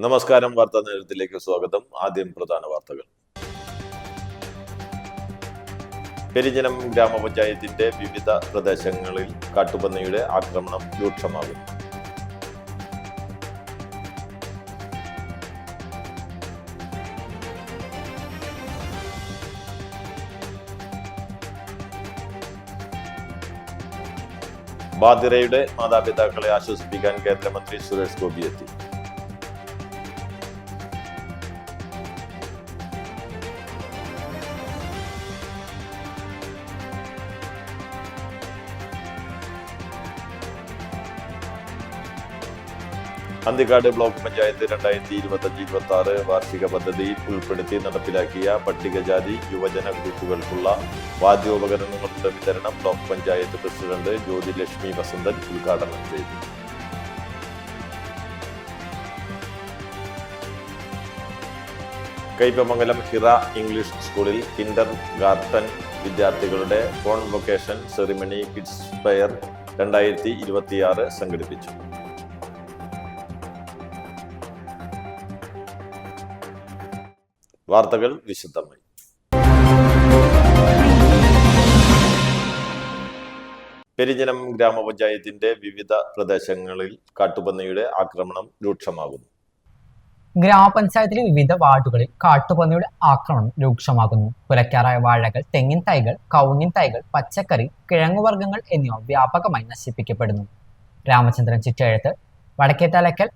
നമസ്കാരം. വാർത്താ നേരത്തിലേക്ക് സ്വാഗതം. ആദ്യം പ്രധാന വാർത്തകൾ. പെരിഞ്ഞനം ഗ്രാമപഞ്ചായത്തിന്റെ വിവിധ പ്രദേശങ്ങളിൽ കാട്ടുപന്നിയുടെ ആക്രമണം രൂക്ഷമാകും. ബാധിറയുടെ മാതാപിതാക്കളെ ആശ്വസിപ്പിക്കാൻ കേന്ദ്രമന്ത്രി സുരേഷ് ഗോപി എത്തി. അന്തിക്കാട് ബ്ലോക്ക് പഞ്ചായത്ത് 2025-26 വാർഷിക പദ്ധതിയിൽ ഉൾപ്പെടുത്തി നടപ്പിലാക്കിയ പട്ടികജാതി യുവജന ഗ്രൂപ്പുകൾക്കുള്ള വാദ്യോപകരണങ്ങളുടെ വിതരണം ബ്ലോക്ക് പഞ്ചായത്ത് പ്രസിഡന്റ് ജ്യോതിലക്ഷ്മി വസന്തൻ ഉദ്ഘാടനം ചെയ്തു. കയ്പമംഗലം ഹിറ ഇംഗ്ലീഷ് സ്കൂളിൽ കിൻഡർ ഗാർട്ടൻ വിദ്യാർത്ഥികളുടെ കോൺവൊക്കേഷൻ സെറിമണി കിഡ്സ് ഫെയർ 2026 സംഘടിപ്പിച്ചു. വാർത്തകൾ വിശദമായി. പെരിഞ്ഞനം ഗ്രാമപഞ്ചായത്തിന്റെ വിവിധ പ്രദേശങ്ങളിൽ കാട്ടുപന്നിയുടെ ആക്രമണം രൂക്ഷമാകുന്നു. ഗ്രാമപഞ്ചായത്തിലെ വിവിധ വാർഡുകളിൽ കാട്ടുപന്നിയുടെ ആക്രമണം രൂക്ഷമാകുന്നു. കുലയ്ക്കാറായ വാഴകൾ, തെങ്ങിൻ തൈകൾ, കവുങ്ങിൻ തൈകൾ, പച്ചക്കറി, കിഴങ്ങുവർഗ്ഗങ്ങൾ എന്നിവ വ്യാപകമായി നശിപ്പിക്കപ്പെടുന്നു. രാമചന്ദ്രൻ ചിറ്റെഴുത്ത്, വടക്കേത്തലക്കൽ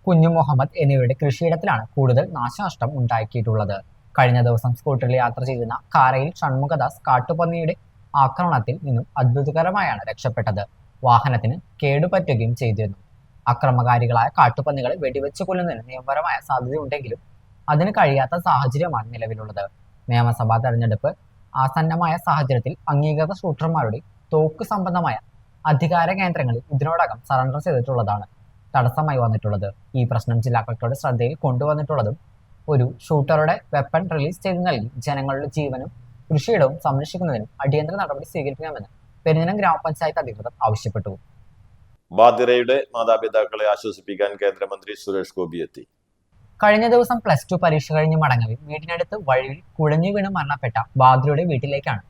കുഞ്ഞു മുഹമ്മദ് എന്നിവരുടെ കൃഷിയിടത്തിലാണ് കൂടുതൽ നാശനഷ്ടം ഉണ്ടാക്കിയിട്ടുള്ളത്. കഴിഞ്ഞ ദിവസം സ്കൂട്ടറിൽ യാത്ര ചെയ്തിരുന്ന കാരയിൽ ഷൺമുഖദാസ് കാട്ടുപന്നിയുടെ ആക്രമണത്തിൽ നിന്നും അത്ഭുതകരമായാണ് രക്ഷപ്പെട്ടത്. വാഹനത്തിന് കേടുപറ്റുകയും ചെയ്തിരുന്നു. അക്രമകാരികളായ കാട്ടുപന്നികളെ വെടിവെച്ച് കൊല്ലുന്നതിന് നിയമപരമായ സാധ്യതയുണ്ടെങ്കിലും അതിന് കഴിയാത്ത സാഹചര്യമാണ് നിലവിലുള്ളത്. നിയമസഭാ തെരഞ്ഞെടുപ്പ് ആസന്നമായ സാഹചര്യത്തിൽ അംഗീകൃത ഷൂട്ടർമാരുടെ തോക്ക് സംബന്ധമായ അധികാര കേന്ദ്രങ്ങളിൽ ഇതിനോടകം സറണ്ടർ ചെയ്തിട്ടുള്ളതാണ് തടസ്സമായി വന്നിട്ടുള്ളത്. ഈ പ്രശ്നം ജില്ലാ കളക്ടറുടെ ശ്രദ്ധയിൽ കൊണ്ടുവന്നിട്ടുള്ളതും ഒരു ഷൂട്ടറുടെ വെപ്പൺ റിലീസ് ചെയ്ത് നൽകി ജനങ്ങളുടെ ജീവനും കൃഷിയിടവും സംരക്ഷിക്കുന്നതിനും അടിയന്തര നടപടി സ്വീകരിക്കണമെന്ന് പെരിഞ്ഞനം ഗ്രാമപഞ്ചായത്ത് അധികൃതർ ആവശ്യപ്പെട്ടു. ബാധിറയുടെ മാതാപിതാക്കളെ ആശ്വസിപ്പിക്കാൻ കേന്ദ്രമന്ത്രി സുരേഷ് ഗോപി എത്തി. കഴിഞ്ഞ ദിവസം +2 പരീക്ഷ കഴിഞ്ഞ് മടങ്ങവേ വീടിനടുത്ത് വഴിയിൽ കുഴഞ്ഞു വീണ് മരണപ്പെട്ട ബാധിറയുടെ വീട്ടിലേക്കാണ്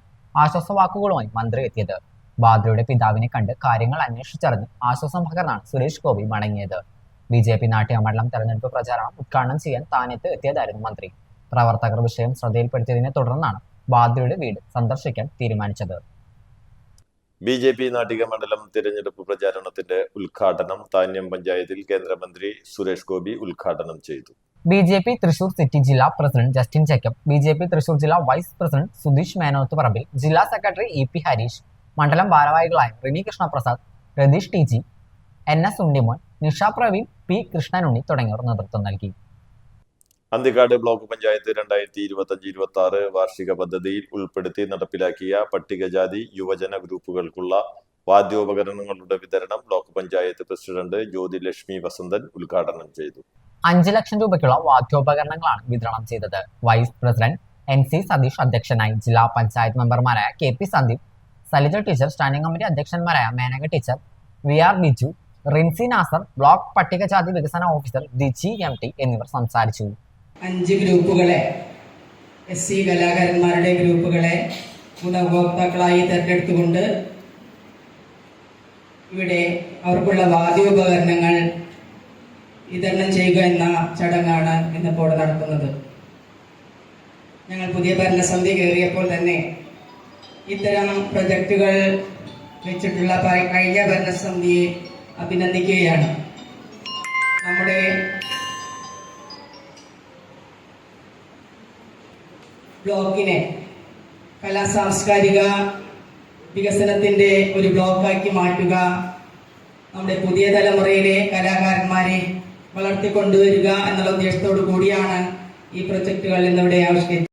ആശ്വാസവാക്കുകളുമായി മന്ത്രി എത്തിയത്. ബാധിറയുടെ പിതാവിനെ കണ്ട് കാര്യങ്ങൾ അന്വേഷിച്ചറിഞ്ഞ് ആശ്വാസം പകർന്നാണ് സുരേഷ് ഗോപി മടങ്ങിയത്. BJP നാട്യമണ്ഡലം തെരഞ്ഞെടുപ്പ് പ്രചാരണം ഉദ്ഘാടനം ചെയ്യാൻ താനത്ത് എത്തിയതായിരുന്നു മന്ത്രി. പ്രവർത്തകർ വിഷയം ശ്രദ്ധയിൽപ്പെടുത്തിയതിനെ തുടർന്നാണ് ബാധിറയുടെ വീട് സന്ദർശിക്കാൻ തീരുമാനിച്ചത്. BJP നാട്ടിക മണ്ഡലം തിരഞ്ഞെടുപ്പ് പ്രചാരണത്തിന്റെ ഉദ്ഘാടനം താന്യം പഞ്ചായത്തിൽ കേന്ദ്രമന്ത്രി സുരേഷ് ഗോപി ഉദ്ഘാടനം ചെയ്തു. BJP തൃശൂർ സിറ്റി ജില്ലാ president Justin Jacob, BJP Thrissur ജില്ലാ വൈസ് പ്രസിഡന്റ് സുധീഷ് മേനോത്ത് പറമ്പിൽ, ജില്ലാ സെക്രട്ടറി EP ഹരീഷ്, മണ്ഡലം ഭാരവാഹികളായ Rini Krishnaprasad, Ratheesh TG, NS Unnimon, Nisha Praveen, P Krishnanunni തുടങ്ങിയവർ നേതൃത്വം നൽകി. അന്തിക്കാട് ബ്ലോക്ക് പഞ്ചായത്ത് 2025-26 വാർഷിക പദ്ധതിയിൽ ഉൾപ്പെടുത്തി നടപ്പിലാക്കിയ പട്ടികജാതി യുവജന ഗ്രൂപ്പുകൾക്കുള്ള വാദ്യോപകരണങ്ങളുടെ വിതരണം ബ്ലോക്ക് പഞ്ചായത്ത് പ്രസിഡന്റ് ജ്യോതിലക്ഷ്മി വസന്തൻ ഉദ്ഘാടനം ചെയ്തു. 5 ലക്ഷം രൂപയ്ക്കുള്ള വാദ്യോപകരണങ്ങളാണ് വിതരണം ചെയ്തത്. വൈസ് പ്രസിഡന്റ് NC സതീഷ് അധ്യക്ഷനായി. ജില്ലാ പഞ്ചായത്ത് മെമ്പർമാരായ KP Sandeep, Salija teacher, standing committee അധ്യക്ഷന്മാരായ Menaka teacher, VR Biju, Rincy Nasar, block പട്ടികജാതി വികസന ഓഫീസർ ദിജി MT എന്നിവർ സംസാരിച്ചു. 5 ഗ്രൂപ്പുകളെ SC കലാകാരന്മാരുടെ ഗ്രൂപ്പുകളെ ഗുണഭോക്താക്കളായി തിരഞ്ഞെടുത്തുകൊണ്ട് ഇവിടെ അവർക്കുള്ള വാദ്യോപകരണങ്ങൾ വിതരണം ചെയ്യുക എന്ന ചടങ്ങാണ് ഇന്നിപ്പോൾ നടത്തുന്നത്. ഞങ്ങൾ പുതിയ ഭരണസമിതി കയറിയപ്പോൾ തന്നെ ഇത്തരം പ്രൊജക്റ്റുകൾ വെച്ചിട്ടുള്ള കഴിഞ്ഞ ഭരണസമിതിയെ അഭിനന്ദിക്കുകയാണ്. നമ്മുടെ ബ്ലോക്കിനെ കലാ സാംസ്കാരിക വികസനത്തിൻ്റെ ഒരു ബ്ലോക്കാക്കി മാറ്റുക, നമ്മുടെ പുതിയ തലമുറയിലെ കലാകാരന്മാരെ വളർത്തിക്കൊണ്ടുവരിക എന്നുള്ള ഉദ്ദേശത്തോടു കൂടിയാണ് ഈ പ്രൊജക്റ്റുകൾ ഇന്നിവിടെ ആവിഷ്കരിച്ചത്.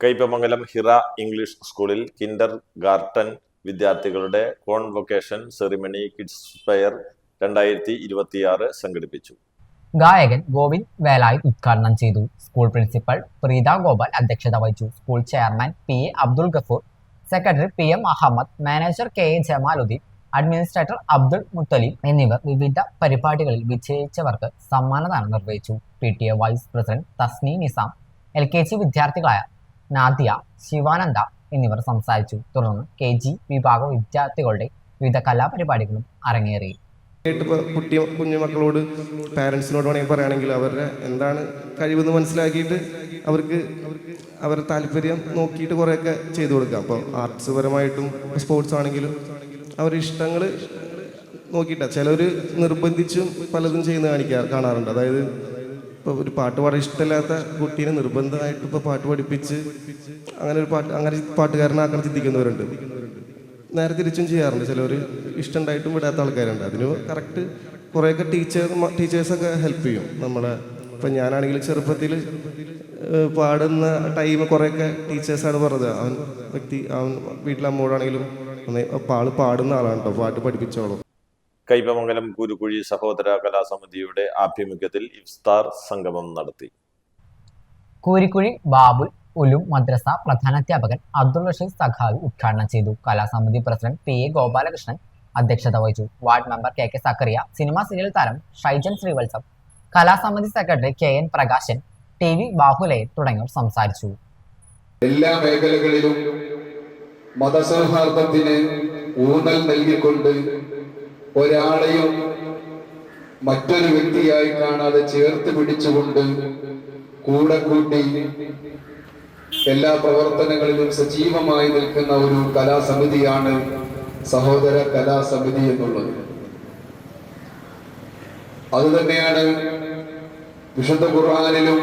കയ്പമംഗലം ഹിറ ഇംഗ്ലീഷ് സ്കൂളിൽ കിൻഡർ ഗാർട്ടൻ വിദ്യാർത്ഥികളുടെ കോൺവൊക്കേഷൻ സെറിമണി കിഡ്സ് ഫെയർ 2026 സംഘടിപ്പിച്ചു. ഗായകൻ ഗോവിന്ദ് വേലായി ഉദ്ഘാടനം ചെയ്തു. സ്കൂൾ പ്രിൻസിപ്പൽ പ്രീത ഗോപാൽ അധ്യക്ഷത വഹിച്ചു. School chairman PA Abdul Gafoor, secretary PM Ahammed, manager KA Jamaluddin, administrator Abdul Muthalib എന്നിവർ വിവിധ പരിപാടികളിൽ വിജയിച്ചവർക്ക് സമ്മാനദാനം നിർവഹിച്ചു. PTA vice president Thasni Nizam, LKG വിദ്യാർത്ഥികളായ നാദിയ, ശിവാനന്ദ എന്നിവർ സംസാരിച്ചു. തുടർന്ന് KG വിഭാഗം വിദ്യാർത്ഥികളുടെ വിവിധ കലാപരിപാടികളും അരങ്ങേറി. കുഞ്ഞുമക്കളോട് പാരൻസിനോട് വേണമെങ്കിൽ പറയുകയാണെങ്കിൽ അവരുടെ എന്താണ് കഴിവെന്ന് മനസ്സിലാക്കിയിട്ട് അവർക്ക് അവരുടെ താല്പര്യം നോക്കിയിട്ട് കുറേയൊക്കെ ചെയ്തു കൊടുക്കുക. അപ്പോൾ ആർട്സ് പരമായിട്ടും സ്പോർട്സ് ആണെങ്കിലും അവരുടെ ഇഷ്ടങ്ങൾ നോക്കിയിട്ടാണ്. ചിലർ നിർബന്ധിച്ചും പലതും ചെയ്യുന്ന കാണാറുണ്ട്. അതായത് ഇപ്പോൾ ഒരു പാട്ട് പാടാൻ ഇഷ്ടമില്ലാത്ത കുട്ടീനെ നിർബന്ധമായിട്ട് ഇപ്പോൾ പാട്ട് പഠിപ്പിച്ച് അങ്ങനെ പാട്ടുകാരനാക്കാൻ ചിന്തിക്കുന്നവരുണ്ട്. നേരെ തിരിച്ചും ചെയ്യാറുണ്ട്. ചിലവർ ഇഷ്ടമുണ്ടായിട്ടും വിടാത്ത ആൾക്കാരുണ്ട്. അതിന് കറക്റ്റ് കുറേയൊക്കെ ടീച്ചേഴ്സൊക്കെ ഹെൽപ്പ് ചെയ്യും നമ്മളെ. ഇപ്പം ഞാനാണെങ്കിൽ ചെറുപ്പത്തിൽ പാടുന്ന ടൈം കുറേയൊക്കെ ടീച്ചേഴ്സാണ് പറഞ്ഞത്. അവൻ വീട്ടിലെ അമ്മോടാണെങ്കിലും ആള് പാടുന്ന ആളാണ് കേട്ടോ, പാട്ട് പഠിപ്പിച്ചോളും. കൈപ്പമംഗലം കുരുക്കുഴി സഹോദര കലാസമിതിയുടെ ആഭിമുഖ്യത്തിൽ ഇഫ്താർ സംഗമം നടത്തി. കൂരിക്കുഴി ബാബുൽ ഉലും മദ്രസ പ്രധാനാധ്യാപകൻ അബ്ദുൾ റഷീദ് സഖാവി ഉദ്ഘാടനം ചെയ്തു. കലാസമിതി പ്രസിഡന്റ് PA ഗോപാലകൃഷ്ണൻ അധ്യക്ഷത വഹിച്ചു. Ward member KK Sakkariya, cinema serial താരം ഷൈജൻ ശ്രീവത്സം, കലാസമിതി secretary KN Prakashan, TV Bahuleyan തുടങ്ങിയവർ സംസാരിച്ചു. എല്ലാ മേഖലകളിലും മതസൗഹാർദ്ദത്തിന് ഊന്നൽ നൽകിക്കൊണ്ട് ഒരാളെയും മറ്റൊരു വ്യക്തിയായി കാണാതെ ചേർത്ത് പിടിച്ചുകൊണ്ട് കൂടെ കൂട്ടി എല്ലാ പ്രവർത്തനങ്ങളിലും സജീവമായി നിൽക്കുന്ന ഒരു കലാസമിതിയാണ് സഹോദര കലാസമിതി എന്നുള്ളത്. അതുതന്നെയാണ് വിശുദ്ധ ഖുർആനിലും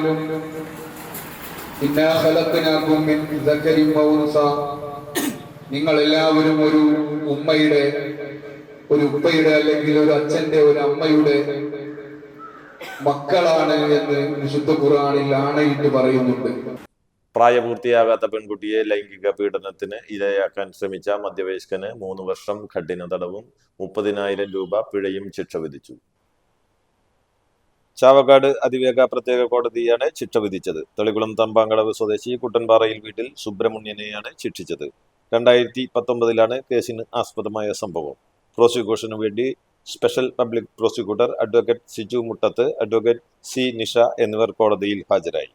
ഇന്നാ ഖലഖനാകും മിൻ ദക്കരിൻ വ ഉൻസ, നിങ്ങൾ എല്ലാവരും ഒരു ഉമ്മയുടെ, ഒരു ഉപ്പയുടെ അല്ലെങ്കിൽ ഒരു അച്ഛന്റെ, ഒരു അമ്മയുടെ മക്കളാണ് എന്ന് വിശുദ്ധ ഖുർആനിൽ ആണയിട്ട് പറയുന്നുണ്ട്. പ്രായപൂർത്തിയാകാത്ത പെൺകുട്ടിയെ ലൈംഗിക പീഡനത്തിന് ഇരയാക്കാൻ ശ്രമിച്ച മധ്യവയസ്കന് 3 വർഷം കഠിന തടവും 30,000 രൂപ പിഴയും ശിക്ഷ വിധിച്ചു. ചാവക്കാട് അതിവേഗ പ്രത്യേക കോടതിയാണ് ശിക്ഷ വിധിച്ചത്. തളികുളം തമ്പാങ്കടവ് സ്വദേശി കുട്ടൻപാറയിൽ വീട്ടിൽ സുബ്രഹ്മണ്യനെയാണ് ശിക്ഷിച്ചത്. 2019 കേസിന് ആസ്പദമായ സംഭവം. പ്രോസിക്യൂഷനു വേണ്ടി special public prosecutor advocate Siju Muttath, advocate C Nisha എന്നിവർ കോടതിയിൽ ഹാജരായി.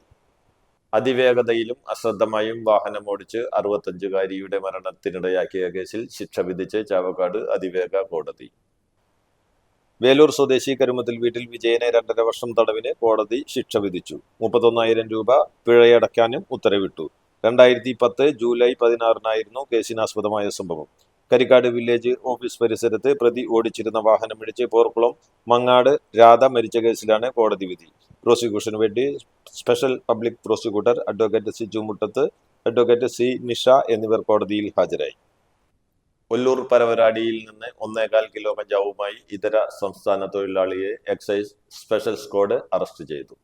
അതിവേഗതയിലും അശ്രദ്ധമായും വാഹനമോടിച്ച് 65-കാരിയുടെ മരണത്തിനിടയാക്കിയ കേസിൽ ശിക്ഷ വിധിച്ച് ചാവക്കാട് അതിവേഗ കോടതി. വേലൂർ സ്വദേശി കരുമത്തിൽ വീട്ടിൽ വിജയനെ 2.5 വർഷം തടവിന് കോടതി ശിക്ഷ വിധിച്ചു. 31,000 രൂപ പിഴയടയ്ക്കാനും ഉത്തരവിട്ടു. 2010 ജൂലൈ 16 കേസിനാസ്പദമായ സംഭവം. കരിക്കാട് വില്ലേജ് ഓഫീസ് പരിസരത്ത് പ്രതി ഓടിച്ചിരുന്ന വാഹനമിടിച്ച് പോർക്കുളം മങ്ങാട് രാധ മരിച്ച കേസിലാണ് കോടതി വിധി. പ്രോസിക്യൂഷനു വേണ്ടി special public prosecutor advocate Siju Muttath, advocate C Nisha എന്നിവർ കോടതിയിൽ ഹാജരായി. ഒല്ലൂർ പരവരാടിയിൽ നിന്ന് 1.25 കിലോ കഞ്ചാവുമായി ഇതര സംസ്ഥാന തൊഴിലാളിയെ എക്സൈസ് സ്പെഷ്യൽ സ്ക്വാഡ് അറസ്റ്റ് ചെയ്തു.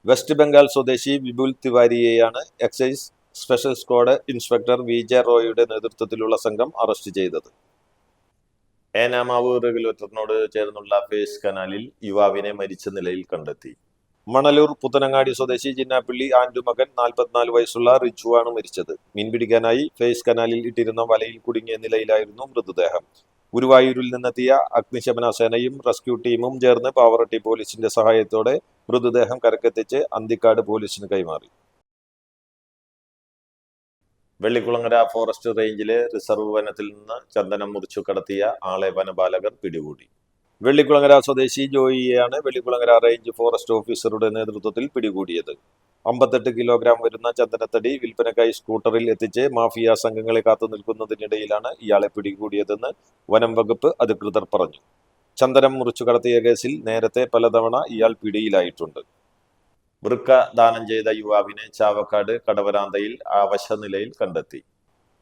വെസ്റ്റ് ബംഗാൾ സ്വദേശി വിപുൽ തിവാരിയെയാണ് excise special squad inspector VJ റോയുടെ നേതൃത്വത്തിലുള്ള സംഘം അറസ്റ്റ് ചെയ്തത്. ഏനാമാവ് റെഗുലേറ്ററിനോട് ചേർന്നുള്ള ഫേസ് കനാലിൽ യുവാവിനെ മരിച്ച നിലയിൽ കണ്ടെത്തി. മണലൂർ പുത്തനങ്ങാടി സ്വദേശി ജിന്നാപ്പള്ളി ആൻഡുമകൻ 44 വയസ്സുള്ള റിച്ചുവാണ് മരിച്ചത്. മീൻ പിടിക്കാനായി ഫേസ് കനാലിൽ ഇട്ടിരുന്ന വലയിൽ കുടുങ്ങിയ നിലയിലായിരുന്നു മൃതദേഹം. ഗുരുവായൂരിൽ നിന്നെത്തിയ അഗ്നിശമന സേനയും റെസ്ക്യൂ ടീമും ചേർന്ന് പാവറട്ടി പോലീസിന്റെ സഹായത്തോടെ മൃതദേഹം കരക്കെത്തിച്ച് അന്തിക്കാട് പോലീസിന് കൈമാറി. വെള്ളിക്കുളങ്ങര ഫോറസ്റ്റ് റേഞ്ചിലെ റിസർവ് വനത്തിൽ നിന്ന് ചന്ദനം മുറിച്ചു കടത്തിയ ആളെ വനപാലകർ പിടികൂടി. വെള്ളിക്കുളങ്ങര സ്വദേശി ജോയിയെയാണ് വെള്ളിക്കുളങ്ങര റേഞ്ച് ഫോറസ്റ്റ് ഓഫീസറുടെ നേതൃത്വത്തിൽ പിടികൂടിയത്. 58 കിലോഗ്രാം വരുന്ന ചന്ദനത്തടി വിൽപ്പനക്കായി സ്കൂട്ടറിൽ എത്തിച്ച് മാഫിയ സംഘങ്ങളെ കാത്തു നിൽക്കുന്നതിനിടയിലാണ് ഇയാളെ പിടികൂടിയതെന്ന് വനം വകുപ്പ് അധികൃതർ പറഞ്ഞു. ചന്ദനം മുറിച്ചു കടത്തിയ കേസിൽ നേരത്തെ പലതവണ ഇയാൾ പിടിയിലായിട്ടുണ്ട്. വൃക്ക ദാനം ചെയ്ത യുവാവിനെ ചാവക്കാട് കടവരാന്തയിൽ അവശനിലയിൽ കണ്ടെത്തി.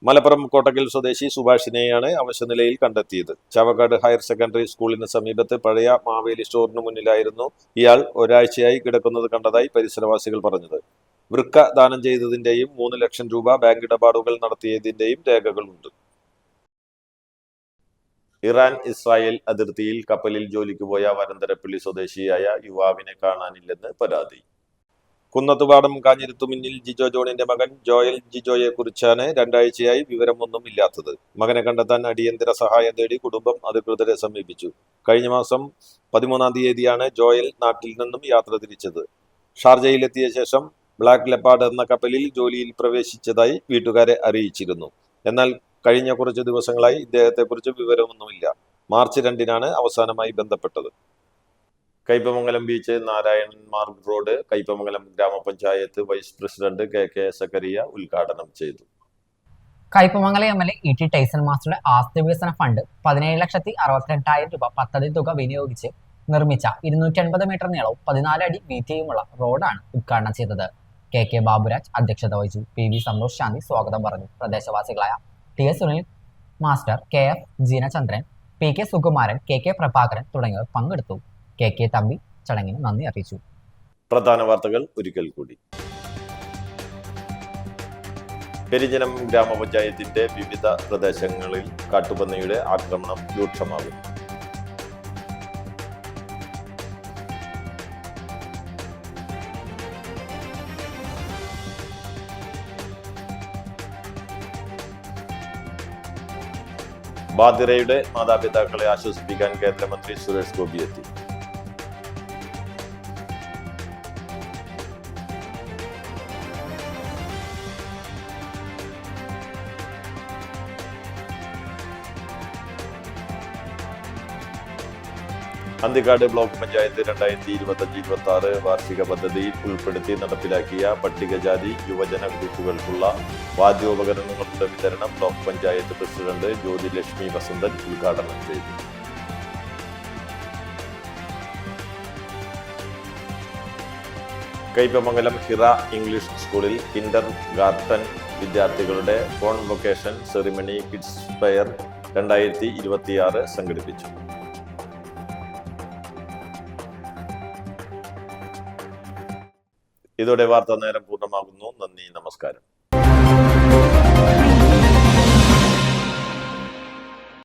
മലപ്പുറം കോട്ടക്കൽ സ്വദേശി സുഭാഷിനെയാണ് അവശനിലയിൽ കണ്ടെത്തിയത്. ചാവക്കാട് ഹയർ സെക്കൻഡറി സ്കൂളിന് സമീപത്ത് പഴയ മാവേലി സ്റ്റോറിന് മുന്നിലായിരുന്നു ഇയാൾ ഒരാഴ്ചയായി കിടക്കുന്നത് കണ്ടതായി പരിസരവാസികൾ പറഞ്ഞത്. വൃക്ക ദാനം ചെയ്തതിന്റെയും 3 ലക്ഷം രൂപ ബാങ്ക് ഇടപാടുകൾ നടത്തിയതിന്റെയും രേഖകളുണ്ട്. ഇറാൻ ഇസ്രായേൽ അതിർത്തിയിൽ കപ്പലിൽ ജോലിക്ക് പോയ വരന്തരപ്പള്ളി സ്വദേശിയായ യുവാവിനെ കാണാനില്ലെന്ന് പരാതി. കുന്നത്തുപാടം കാഞ്ഞിരത്തുമിന്നിൽ ജിജോ ജോണിന്റെ മകൻ ജോയൽ ജിജോയെ കുറിച്ചാണ് രണ്ടാഴ്ചയായി വിവരമൊന്നും ഇല്ലാത്തത്. മകനെ കണ്ടെത്താൻ അടിയന്തര സഹായം തേടി കുടുംബം അധികൃതരെ സമീപിച്ചു. കഴിഞ്ഞ മാസം 13-ാം തീയതിയാണ് ജോയൽ നാട്ടിൽ നിന്നും യാത്ര തിരിച്ചത്. ഷാർജയിലെത്തിയ ശേഷം ബ്ലാക്ക് ലെപ്പാർഡ് എന്ന കപ്പലിൽ ജോലിയിൽ പ്രവേശിച്ചതായി വീട്ടുകാരെ അറിയിച്ചിരുന്നു. എന്നാൽ കഴിഞ്ഞ കുറച്ചു ദിവസങ്ങളായി ഇദ്ദേഹത്തെക്കുറിച്ച് വിവരമൊന്നുമില്ല. മാർച്ച് 2-നാണ് അവസാനമായി ബന്ധപ്പെട്ടത്. കയ്പമംഗലം ബീച്ച്, നാരായണൻ മാർഗ് റോഡ് കയ്പമംഗലം ഗ്രാമപഞ്ചായത്ത് വൈസ് പ്രസിഡന്റ് കെ സക്കറിയ ഉദ്ഘാടനം ചെയ്തു. കയ്പമംഗലം എം.എൽ.എ. ഇ.ടി. ടൈസൺ മാസ്റ്ററുടെ ആസ്തി വികസന ഫണ്ട് 17,62,000 രൂപ പദ്ധതി തുക വിനിയോഗിച്ച് നിർമ്മിച്ച 250 മീറ്റർ നീളവും 14 അടി വീതിയുമുള്ള റോഡാണ് ഉദ്ഘാടനം ചെയ്തത്. കെ ബാബുരാജ് അധ്യക്ഷത വഹിച്ചു. പി.വി. സന്തോഷ് ശാന്തി സ്വാഗതം പറഞ്ഞു. പ്രദേശവാസികളായ T. S. Sunil master, KF. Jeenachandran, PK. Sukumaran, K Prabhakaran തുടങ്ങിയവർ പങ്കെടുത്തു. കെ തമ്പി ചടങ്ങിന് നന്ദി അറിയിച്ചു. പ്രധാന വാർത്തകൾ ഒരിക്കൽ കൂടി. പെരിഞ്ഞനം ഗ്രാമപഞ്ചായത്തിന്റെ വിവിധ പ്രദേശങ്ങളിൽ കാട്ടുപന്നിയുടെ ആക്രമണം രൂക്ഷമാകും. ബാധിറയുടെ മാതാപിതാക്കളെ ആശ്വസിപ്പിക്കാൻ കേന്ദ്രമന്ത്രി സുരേഷ് ഗോപി എത്തി. അന്തിക്കാട് ബ്ലോക്ക് പഞ്ചായത്ത് 2025-26 വാർഷിക പദ്ധതിയിൽ ഉൾപ്പെടുത്തി നടപ്പിലാക്കിയ പട്ടികജാതി യുവജന ഗ്രൂപ്പുകൾക്കുള്ള വാദ്യോപകരണങ്ങളുടെ വിതരണം ബ്ലോക്ക് പഞ്ചായത്ത് പ്രസിഡന്റ് ജ്യോതിലക്ഷ്മി വസന്തൻ ഉദ്ഘാടനം ചെയ്തു. കയ്പമംഗലം ഹിറ ഇംഗ്ലീഷ് സ്കൂളിൽ കിൻഡർ ഗാർട്ടൻ വിദ്യാർത്ഥികളുടെ കോൺവൊക്കേഷൻ സെറിമണി കിഡ്സ് ഫെയർ 2026 സംഘടിപ്പിച്ചു. ഇതോടെ വാർത്താ നേരം പൂർണ്ണമാകുന്നു. നന്ദി, നമസ്കാരം.